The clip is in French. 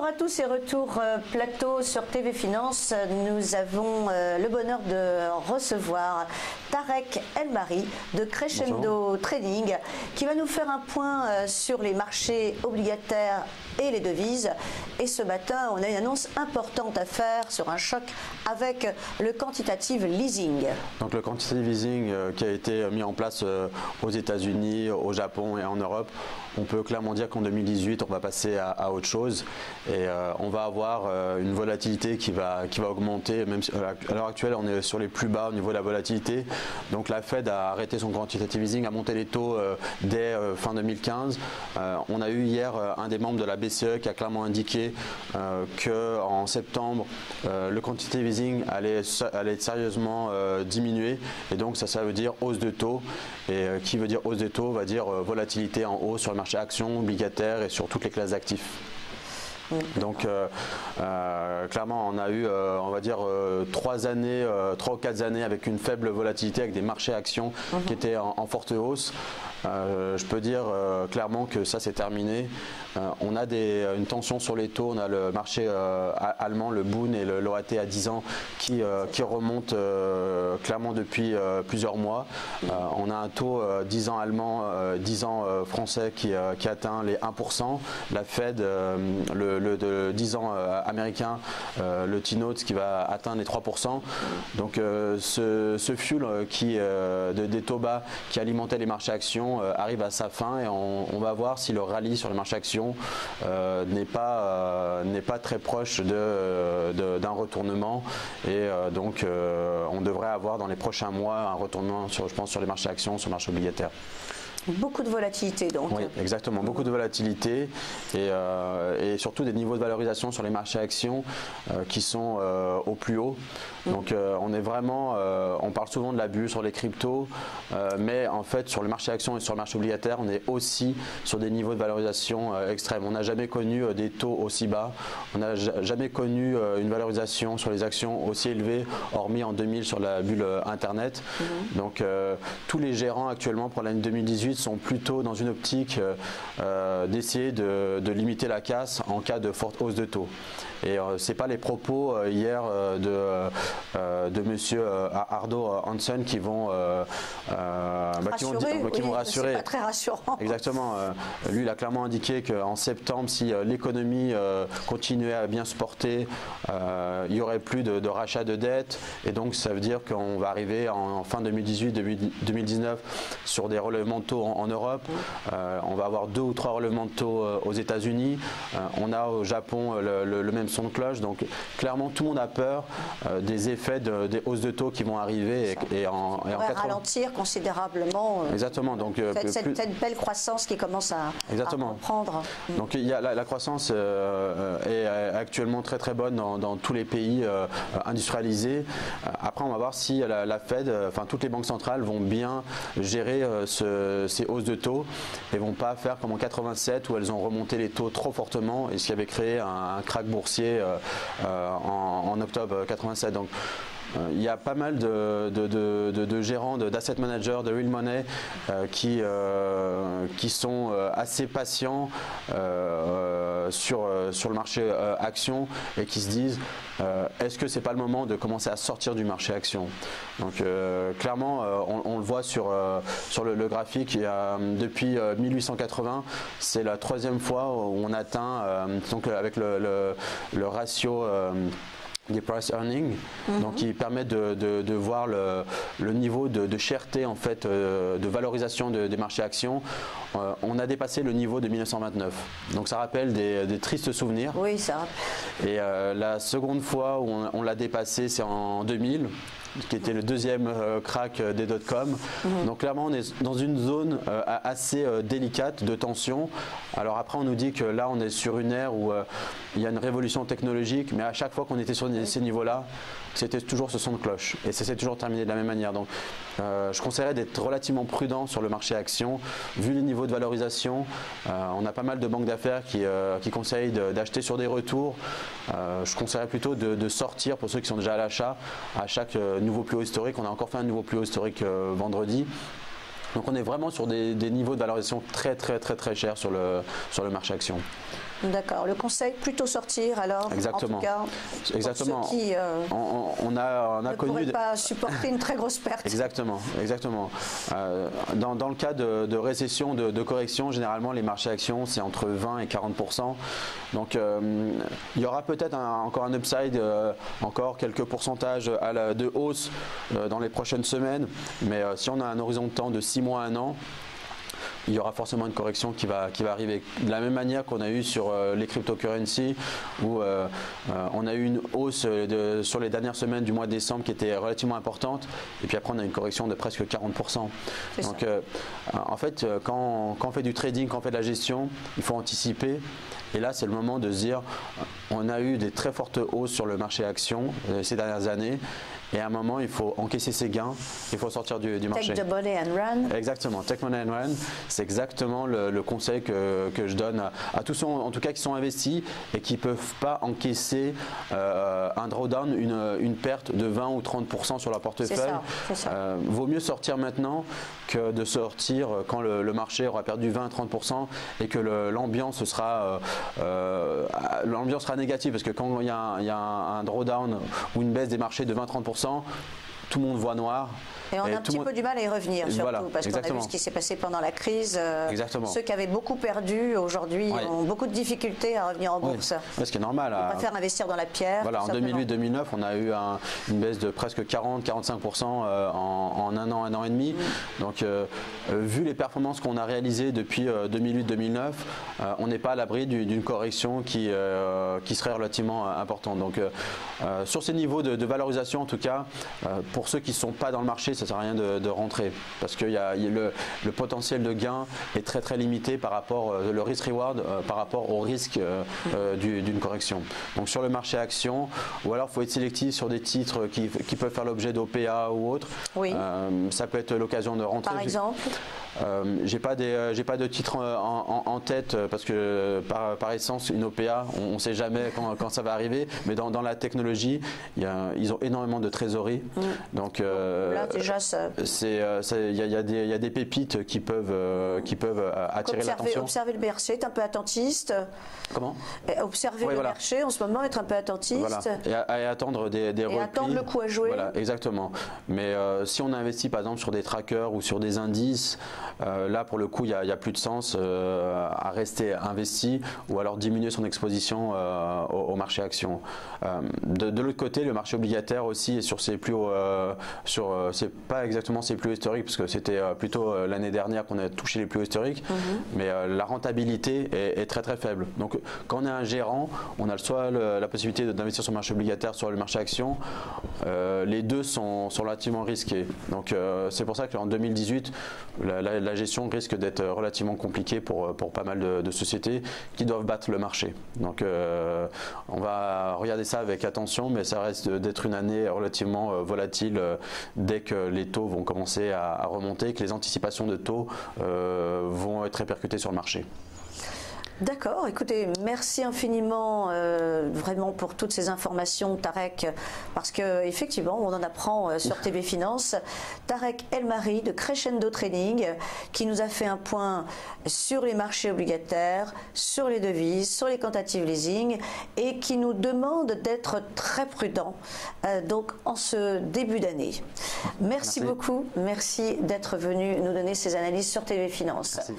Bonjour à tous et retour plateau sur TV Finance. Nous avons le bonheur de recevoir Tarek Elmari de Crescendo Trading qui va nous faire un point sur les marchés obligataires et les devises. Et ce matin, on a une annonce importante à faire sur un choc avec le quantitative leasing. Donc le quantitative easing qui a été mis en place aux États-Unis, au Japon et en Europe, on peut clairement dire qu'en 2018, on va passer à autre chose et on va avoir une volatilité qui va augmenter. Même si, à l'heure actuelle, on est sur les plus bas au niveau de la volatilité. Donc la Fed a arrêté son quantitative easing, a monté les taux dès fin 2015. On a eu hier un des membres de la BCE qui a clairement indiqué qu'en septembre, le quantitative easing allait sérieusement diminuer. Et donc ça veut dire hausse de taux. Et qui veut dire hausse de taux va dire volatilité en hausse sur le marché actions, obligataires et sur toutes les classes d'actifs. Donc clairement on a eu on va dire 3 ou 4 années avec une faible volatilité, avec des marchés actions qui étaient en forte hausse. Je peux dire clairement que ça c'est terminé. On a une tension sur les taux, on a le marché allemand, le Bund et l'OAT à 10 ans qui remontent clairement depuis plusieurs mois. On a un taux 10 ans allemand, 10 ans français qui atteint les 1%. La Fed, le 10 ans américain, le T-Notes qui va atteindre les 3%. Donc ce fuel des taux bas qui alimentait les marchés actions arrive à sa fin et on va voir si le rallye sur le marché actions n'est pas très proche d'un retournement et donc on devrait avoir dans les prochains mois un retournement je pense sur les marchés actions, sur le marché obligataire. Beaucoup de volatilité donc. Oui, exactement, beaucoup de volatilité et surtout des niveaux de valorisation sur les marchés actions qui sont au plus haut. Donc on est vraiment, on parle souvent de la bulle sur les cryptos, mais en fait sur le marché actions et sur le marché obligataire, on est aussi sur des niveaux de valorisation extrêmes. On n'a jamais connu des taux aussi bas, on n'a jamais connu une valorisation sur les actions aussi élevée, hormis en 2000 sur la bulle Internet. Donc tous les gérants actuellement pour l'année 2018 sont plutôt dans une optique d'essayer de limiter la casse en cas de forte hausse de taux. Et ce n'est pas les propos hier de monsieur Ardo Hansen qui vont rassurer. C'est pas très rassurant. Exactement. Lui, il a clairement indiqué qu'en septembre, si l'économie continuait à bien se porter, il n'y aurait plus de rachat de dettes. Et donc, ça veut dire qu'on va arriver en fin 2018-2019 sur des relèvements de taux en Europe. On va avoir 2 ou 3 relèvements de taux aux États-Unis. On a au Japon le même son de cloche. Donc clairement tout le monde a peur des effets des hausses de taux qui vont arriver et ralentir considérablement exactement. Donc cette belle croissance qui commence à reprendre. Donc il y a la croissance est actuellement très bonne dans tous les pays industrialisés. Après on va voir si la Fed, enfin toutes les banques centrales vont bien gérer ces hausses de taux et vont pas faire comme en 87 où elles ont remonté les taux trop fortement et ce qui avait créé un krach boursier en octobre 87. Donc il y a pas mal de gérants, d'asset managers, de real money qui sont assez patients sur le marché action et qui se disent est-ce que c'est pas le moment de commencer à sortir du marché action. Donc clairement on le voit sur le graphique, il y a, depuis 1880 c'est la 3e fois où on atteint donc avec le ratio des price earnings, donc qui permet de voir le niveau de cherté en fait, de valorisation des marchés actions. On a dépassé le niveau de 1929, donc ça rappelle des tristes souvenirs. Oui, ça. Et la seconde fois où on l'a dépassé, c'est en 2000. Qui était le 2e crack des dot-com. Donc clairement on est dans une zone assez délicate de tension. Alors après on nous dit que là on est sur une ère où il y a une révolution technologique, mais à chaque fois qu'on était sur ces niveaux-là, c'était toujours ce son de cloche et ça s'est toujours terminé de la même manière. Donc je conseillerais d'être relativement prudent sur le marché action vu les niveaux de valorisation. On a pas mal de banques d'affaires qui conseillent d'acheter sur des retours. Je conseillerais plutôt de sortir pour ceux qui sont déjà à l'achat à chaque nouveau plus haut historique. On a encore fait un nouveau plus haut historique vendredi. Donc on est vraiment sur des niveaux de valorisation très chers sur le marché action. D'accord. Le conseil, plutôt sortir alors. Exactement. En tout cas, exactement. Pour ceux qui on a ne connu pourraient pas supporter une très grosse perte. Exactement. Dans le cas de récession, de correction, généralement les marchés actions c'est entre 20 et 40%. Donc il y aura peut-être encore un upside, encore quelques pourcentages de hausse dans les prochaines semaines. Mais si on a un horizon de temps de 6 mois à 1 an, il y aura forcément une correction qui va arriver. De la même manière qu'on a eu sur les cryptocurrencies, où on a eu une hausse sur les dernières semaines du mois de décembre qui était relativement importante, et puis après on a une correction de presque 40%. Donc en fait, quand on fait du trading, quand on fait de la gestion, il faut anticiper. Et là, c'est le moment de se dire, on a eu des très fortes hausses sur le marché actions ces dernières années. Et à un moment, il faut encaisser ses gains, il faut sortir du marché. Take the money and run. Exactement, take money and run, c'est exactement le conseil que je donne à tous ceux en tout cas qui sont investis et qui ne peuvent pas encaisser un drawdown, une perte de 20 ou 30% sur leur portefeuille. C'est ça. Vaut mieux sortir maintenant que de sortir quand le marché aura perdu 20 à 30% et que l'ambiance sera négative, parce que quand il y a un drawdown ou une baisse des marchés de 20-30%, tout le monde voit noir. Et on a un petit peu du mal à y revenir, surtout, voilà, parce qu'on a vu ce qui s'est passé pendant la crise. Ceux qui avaient beaucoup perdu, aujourd'hui, ont beaucoup de difficultés à revenir en bourse. Oui, ce qui est normal. On préfère investir dans la pierre. Voilà, en 2008-2009, on a eu une baisse de presque 40-45% en 1 an, 1 an et demi. Donc, vu les performances qu'on a réalisées depuis 2008-2009, on n'est pas à l'abri d'une correction qui serait relativement importante. Donc, sur ces niveaux de valorisation, en tout cas, pour ceux qui ne sont pas dans le marché, ça ne sert à rien de rentrer, parce que le potentiel de gain est très limité par rapport le risk-reward par rapport au risque d'une correction. Donc sur le marché action, ou alors il faut être sélectif sur des titres qui peuvent faire l'objet d'OPA ou autre. Oui. Ça peut être l'occasion de rentrer. Par exemple. J'ai pas de titre en tête, parce que par essence une OPA, on ne sait jamais quand ça va arriver, mais dans la technologie, ils ont énormément de trésorerie. Donc là déjà il y a des pépites qui peuvent attirer l'attention. Observer le marché, être un peu attentiste. Comment? Observer le marché en ce moment, être un peu attentiste. Voilà. Et attendre des replis. Et attendre le coup à jouer. Voilà, exactement. Mais si on investit par exemple sur des trackers ou sur des indices, là pour le coup il y a plus de sens à rester investi, ou alors diminuer son exposition au marché action. De l'autre côté, le marché obligataire aussi est sur ses plus hauts, c'est pas exactement ses plus hauts historiques, parce que c'était plutôt l'année dernière qu'on a touché les plus hauts historiques, mais la rentabilité est très faible. Donc quand on est un gérant, on a soit la possibilité d'investir sur le marché obligataire, soit le marché action. Les deux sont relativement risqués. Donc c'est pour ça qu'en 2018, la gestion risque d'être relativement compliquée pour pas mal de sociétés qui doivent battre le marché. Donc on va regarder ça avec attention, mais ça reste d'être une année relativement volatile dès que les taux vont commencer à remonter, que les anticipations de taux vont être répercutées sur le marché. D'accord, écoutez, merci infiniment vraiment pour toutes ces informations, Tarek, parce qu'effectivement on en apprend sur TV Finance. Tarek Elmari de Crescendo Trading qui nous a fait un point sur les marchés obligataires, sur les devises, sur les quantitative leasing, et qui nous demande d'être très prudent donc en ce début d'année. Merci beaucoup, merci d'être venu nous donner ces analyses sur TV Finance. Merci.